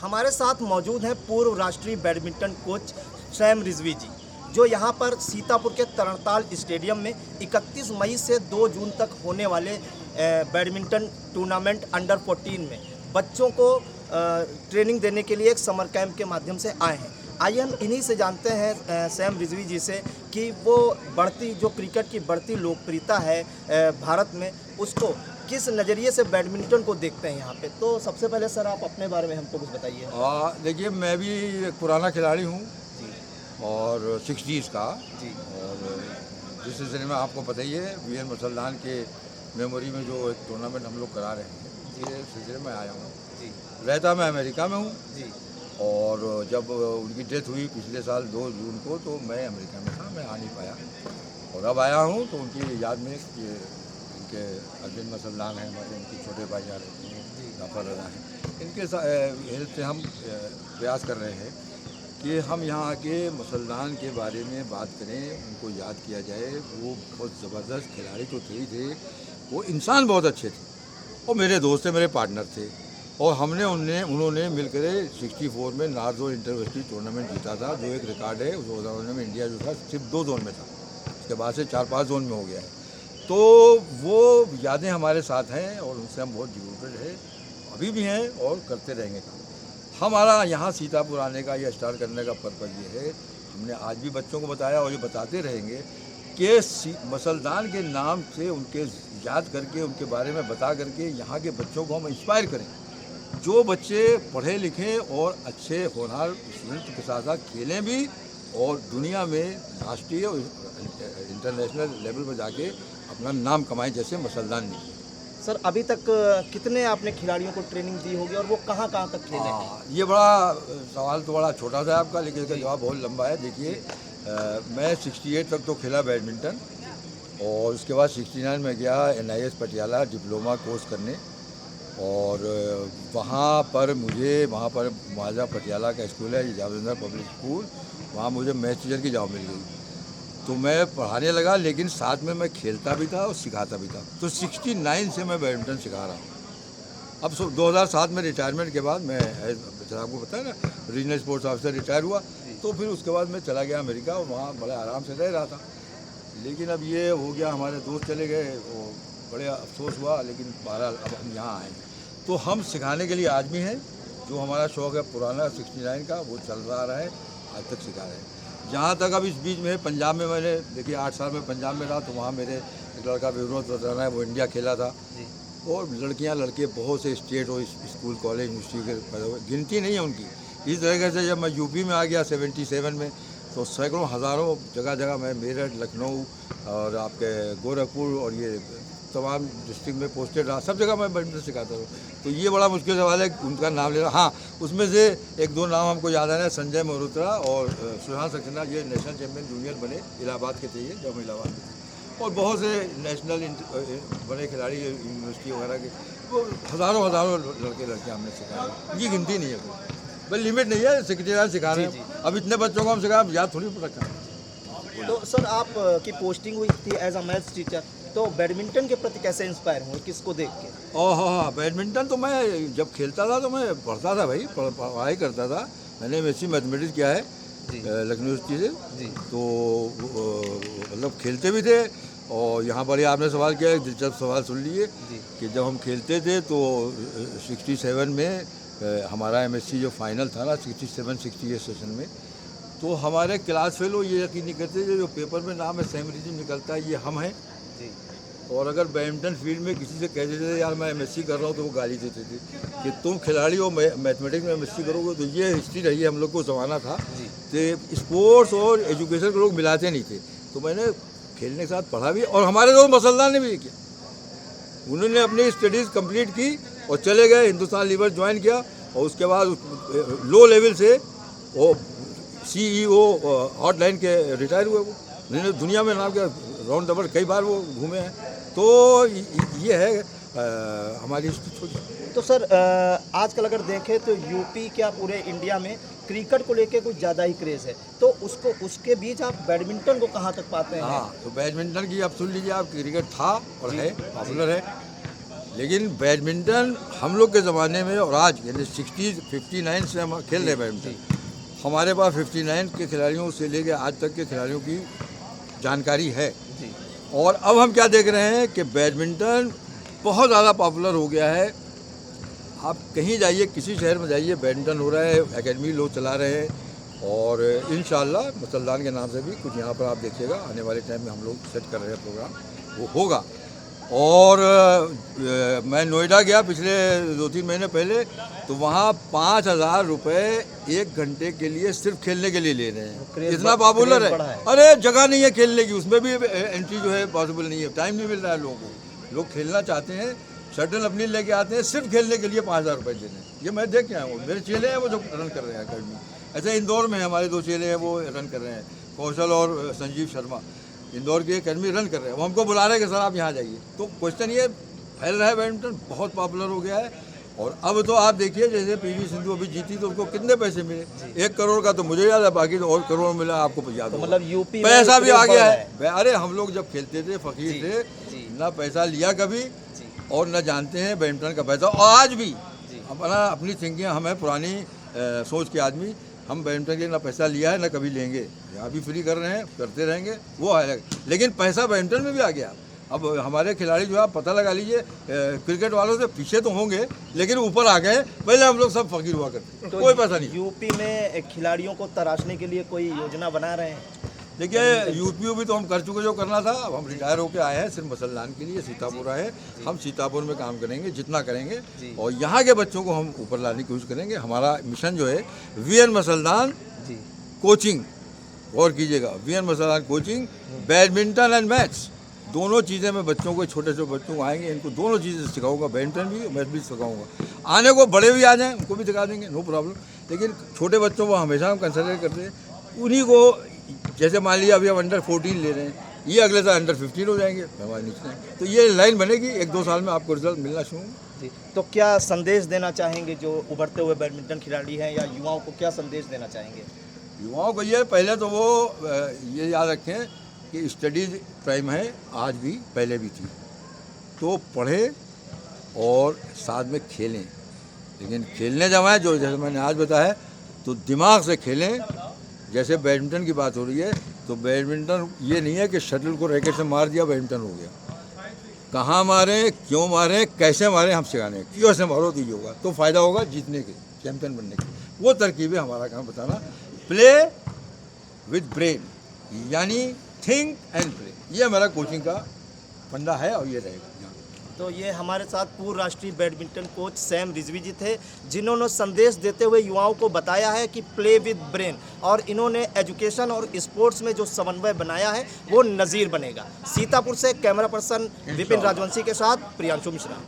हमारे साथ मौजूद हैं पूर्व राष्ट्रीय बैडमिंटन कोच सैम रिजवी जी, जो यहाँ पर सीतापुर के तरणताल स्टेडियम में 31 मई से 2 जून तक होने वाले बैडमिंटन टूर्नामेंट अंडर 14 में बच्चों को ट्रेनिंग देने के लिए एक समर कैंप के माध्यम से आए हैं। आइए हम इन्हीं से जानते हैं सैम रिजवी जी से कि वो बढ़ती जो क्रिकेट की बढ़ती लोकप्रियता है भारत में, उसको किस नज़रिए से बैडमिंटन को देखते हैं यहाँ पे। तो सबसे पहले सर आप अपने बारे में हमको कुछ बताइए। देखिए, मैं भी एक पुराना खिलाड़ी हूँ और 60s का जी। और जिस सिलसिले में आपको पता ही है वीर मुसलमान के मेमोरी में जो एक टूर्नामेंट हम लोग करा रहे हैं, ये सिलसिले में आया हूँ जी। रहता मैं अमेरिका में हूँ जी। और जब उनकी डेथ हुई पिछले साल 2 जून को, तो मैं अमेरिका में था, मैं आ नहीं पाया और अब आया हूँ। तो उनकी याद में ये इनके अरविंद मुसलमान हैं, हमारे उनके छोटे भाई जा रहे हैं, जाफर रजा हैं, इनके हेल्प से हम प्रयास कर रहे हैं कि हम यहाँ के मुसलमान के बारे में बात करें, उनको याद किया जाए। वो बहुत ज़बरदस्त खिलाड़ी तो थे ही थे, वो इंसान बहुत अच्छे थे और मेरे दोस्त थे, मेरे पार्टनर थे और उन्होंने मिलकर 64 में नॉर्थ जोन इंटरवर्सिटी टूर्नामेंट जीता था, जो एक रिकॉर्ड है। उस टूर्नामेंट में इंडिया जो था सिर्फ 2 जोन में था, उसके बाद से 4-5 जोन में हो गया है। तो वो यादें हमारे साथ हैं और उनसे हम बहुत जुड़े हैं, अभी भी हैं और करते रहेंगे काम। हमारा यहाँ सीतापुर आने का या स्टार्ट करने का पर्पज़ ये है, हमने आज भी बच्चों को बताया और ये बताते रहेंगे कि मुसलमान के नाम से उनके याद करके, उनके बारे में बता करके यहाँ के बच्चों को हम इंस्पायर करें। जो बच्चे पढ़े लिखें और अच्छे होनहार स्टूडेंट के साथ साथ खेलें भी और दुनिया में राष्ट्रीय और इंटरनेशनल लेवल पर जाके अपना नाम कमाएं, जैसे मुसलमान ने। सर अभी तक कितने आपने खिलाड़ियों को ट्रेनिंग दी होगी और वो कहाँ तक खेले हैं? ये बड़ा सवाल तो बड़ा छोटा सा आपका, लेकिन इसका जवाब बहुत लंबा है। देखिए, मैं 68 तक तो खेला बैडमिंटन और उसके बाद 69 में गया NIS पटियाला डिप्लोमा कोर्स करने और वहाँ पर मुआवजा पटियाला का स्कूल है, जावेंद्र पब्लिक स्कूल, वहाँ मुझे मैथ टीचर की जॉब मिल गई। तो मैं पढ़ाने लगा, लेकिन साथ में मैं खेलता भी था और सिखाता भी था। तो 69 से मैं बैडमिंटन सिखा रहा हूँ। अब 2007 में रिटायरमेंट के बाद मैं, आपको पता है ना, रीजनल स्पोर्ट्स ऑफिसर रिटायर हुआ, तो फिर उसके बाद मैं चला गया अमेरिका और वहाँ बड़े आराम से रह रहा था। लेकिन अब ये हो गया, हमारे दोस्त चले गए, वो बड़े अफसोस हुआ, लेकिन बहरहाल अब हम यहाँ आए। तो हम सिखाने के लिए आज भी हैं। जो हमारा शौक़ है पुराना 69 का, वो चल रहा है, आज तक सिखा रहे हैं। जहाँ तक अब इस बीच में पंजाब में मैंने, देखिए 8 साल में पंजाब में रहा, तो वहाँ मेरे एक लड़का विनोद रतन है, वो इंडिया खेला था और लड़कियाँ लड़के बहुत से स्टेट और स्कूल कॉलेज यूनिवर्सिटी के गिनती नहीं है उनकी। इस तरीके से जब मैं यूपी में आ गया 77 में, तो सैकड़ों हज़ारों जगह मैं मेरठ, लखनऊ और आपके गोरखपुर और ये तमाम डिस्ट्रिक्ट में पोस्टेड रहा, सब जगह मैं बैडमिंटन सिखाता हूँ। तो ये बड़ा मुश्किल सवाल है उनका नाम लेना। हाँ, उसमें से 1-2 नाम हमको याद आ रहे हैं, संजय मल्होत्रा और सुशांत सक्सेना, ये नेशनल चैम्पियन जूनियर बने, इलाहाबाद के थे ये, जब इलाहाबाद में थे। और बहुत से नेशनल बने खिलाड़ी यूनिवर्सिटी वगैरह के, वो हज़ारों लड़के लड़कियाँ हमने सिखाए। ये गिनती नहीं है, बस लिमिट नहीं है, सेक्रेटरी सिखा रहे हैं। अब इतने बच्चों को हम सिखाएं, याद थोड़ी रखा। तो सर आप की पोस्टिंग हुई थी एज अ मैथ्स टीचर, तो बैडमिंटन के प्रति कैसे इंस्पायर हुए, किसको देख के? हाँ, बैडमिंटन तो मैं जब खेलता था तो मैं पढ़ता था भाई, पढ़ाई करता था। मैंने MSc मैथमेटिक्स किया है लखनऊ यूनिवर्सिटी से जी। तो मतलब खेलते भी थे और यहाँ पर ही आपने सवाल किया, दिलचस्प सवाल सुन लीजिए कि जब हम खेलते थे तो 67 में हमारा MSc जो फाइनल था ना 67-68 सेशन में, तो हमारे क्लास फेलो ये यकीन नहीं करते जो पेपर में नाम है सैम रिजवी निकलता है, ये हम हैं। और अगर बैडमिंटन फील्ड में किसी से कह देते थे यार मैं MSc कर रहा हूँ, तो वो गाली देते थे कि तुम खिलाड़ी हो, मैथमेटिक्स में MSc करोगे। तो ये हिस्ट्री रही है, हम लोग को ज़माना था कि स्पोर्ट्स और एजुकेशन को लोग मिलाते नहीं थे। तो मैंने खेलने के साथ पढ़ा भी और हमारे दोस्त मुसलमान ने भी किया। उन्होंने अपनी स्टडीज़ कंप्लीट की और चले गए, हिंदुस्तान लीवर ज्वाइन किया और उसके बाद लो लेवल से वो CEO हॉटलाइन के रिटायर हुए। वो दुनिया में नाम क्या राउंड द वर्ल्ड कई बार वो घूमे हैं। तो ये है हमारी छोटी। तो सर आजकल अगर देखें तो यूपी क्या पूरे इंडिया में क्रिकेट को लेके कुछ ज़्यादा ही क्रेज़ है, तो उसके बीच आप बैडमिंटन को कहाँ तक पाते हैं? हाँ, तो बैडमिंटन की आप सुन लीजिए, आप क्रिकेट था और है, पॉपुलर है लेकिन बैडमिंटन हम लोग के ज़माने में और आज यानी 59 से हम खेल रहे हैं बैडमिंटन। हमारे पास 59 के खिलाड़ियों से लेकर आज तक के खिलाड़ियों की जानकारी है। और अब हम क्या देख रहे हैं कि बैडमिंटन बहुत ज़्यादा पॉपुलर हो गया है। आप कहीं जाइए, किसी शहर में जाइए, बैडमिंटन हो रहा है, एकेडमी लोग चला रहे हैं। और इंशाल्लाह मुसल्लान के नाम से भी कुछ यहाँ पर आप देखिएगा, आने वाले टाइम में हम लोग सेट कर रहे हैं प्रोग्राम, वो होगा। और मैं नोएडा गया पिछले 2-3 महीने पहले, तो वहाँ 5,000 रुपये 1 घंटे के लिए सिर्फ खेलने के लिए ले रहे हैं। इतना पॉपुलर है। अरे जगह नहीं है खेलने की, उसमें भी एंट्री जो है पॉसिबल नहीं है, टाइम नहीं मिल रहा है लोगों को। लोग खेलना चाहते हैं, शटल अपनी लेके आते हैं, सिर्फ खेलने के लिए 5,000 रुपये देने। ये मैं देख के आया हूँ, मेरे चेले हैं वो जो रन कर रहे हैं अकेडमी। ऐसे इंदौर में हमारे 2 चेले हैं वो रन कर रहे हैं, कौशल और संजीव शर्मा, इंदौर की अकेडमी रन कर रहे हैं। वो हमको बुला रहे हैं कि सर आप यहाँ जाइए। तो क्वेश्चन ये फैल रहा है, बैडमिंटन बहुत पॉपुलर हो गया है। और अब तो आप देखिए, जैसे पीवी सिंधु अभी जीती तो उनको कितने पैसे मिले, 1 करोड़ का तो मुझे याद है, बाकी तो और करोड़ मिला आपको याद तो होगा। मतलब यूपी पैसा भी आ गया है। अरे हम लोग जब खेलते थे फकीर थे, ना पैसा लिया कभी और न जानते हैं बैडमिंटन का पैसा। और आज भी अपनी थिंकिंग, हमें पुरानी सोच के आदमी, हम बैडमिंटन के ना पैसा लिया है ना कभी लेंगे, यहाँ भी फ्री कर रहे हैं, करते रहेंगे, वो है। लेकिन पैसा बैडमिंटन में भी आ गया। अब हमारे खिलाड़ी जो है, पता लगा लीजिए, क्रिकेट वालों से पीछे तो होंगे लेकिन ऊपर आ गए। पहले हम लोग सब फकीर हुआ करते, तो कोई पैसा नहीं। यूपी में खिलाड़ियों को तराशने के लिए कोई योजना बना रहे हैं? देखिए यूपी भी तो हम कर चुके, जो करना था। अब हम रिटायर होकर आए हैं, सिर्फ मुसल्लान के लिए सीतापुर आए। हम सीतापुर में काम करेंगे जितना करेंगे, और यहाँ के बच्चों को हम ऊपर लाने की कोशिश करेंगे। हमारा मिशन जो है वीएन मुसल्लान कोचिंग, गौर कीजिएगा, वीएन मुसल्लान कोचिंग, बैडमिंटन एंड मैथ्स, दोनों चीज़ें मैं बच्चों को, छोटे छोटे बच्चों को आएंगे, इनको दोनों चीज़ें सिखाऊंगा, बैडमिंटन भी मैथ भी सिखाऊंगा। आने को बड़े भी आ जाएँ उनको भी सिखा देंगे, नो प्रॉब्लम। लेकिन छोटे बच्चों को हमेशा हम कंसिडर करते हैं, उन्हीं को। जैसे मान लीजिए अभी हम अंडर 14 ले रहे हैं, ये अगले साल अंडर 15 हो जाएंगे हमारे नीचे, तो ये लाइन बनेगी। 1-2 साल में आपको रिजल्ट मिलना शुरू होगा। तो क्या संदेश देना चाहेंगे जो उभरते हुए बैडमिंटन खिलाड़ी हैं, या युवाओं को क्या संदेश देना चाहेंगे? युवाओं को ये, पहले तो वो ये याद रखें कि स्टडीज प्राइम है, आज भी पहले भी थी, तो पढ़ें और साथ में खेलें। लेकिन खेलने जब आए, जो जैसे मैंने आज बताया, तो दिमाग से खेलें। जैसे बैडमिंटन की बात हो रही है, तो बैडमिंटन ये नहीं है कि शटल को रैकेट से मार दिया बैडमिंटन हो गया। कहाँ मारें, क्यों मारें, कैसे मारें, हम सिखाने। क्यों से मारो तो ये होगा, तो फ़ायदा होगा जीतने के, चैंपियन बनने के। वो तरकीबें हमारा काम बताना। प्ले विद ब्रेन, यानी थिंक एंड प्ले, ये हमारा कोचिंग का फंडा है और ये रहेगा। तो ये हमारे साथ पूर्व राष्ट्रीय बैडमिंटन कोच सैम रिजवी जी थे, जिन्होंने संदेश देते हुए युवाओं को बताया है कि प्ले विद ब्रेन, और इन्होंने एजुकेशन और स्पोर्ट्स में जो समन्वय बनाया है वो नज़ीर बनेगा। सीतापुर से कैमरा पर्सन विपिन राजवंशी के साथ प्रियांशु मिश्रा।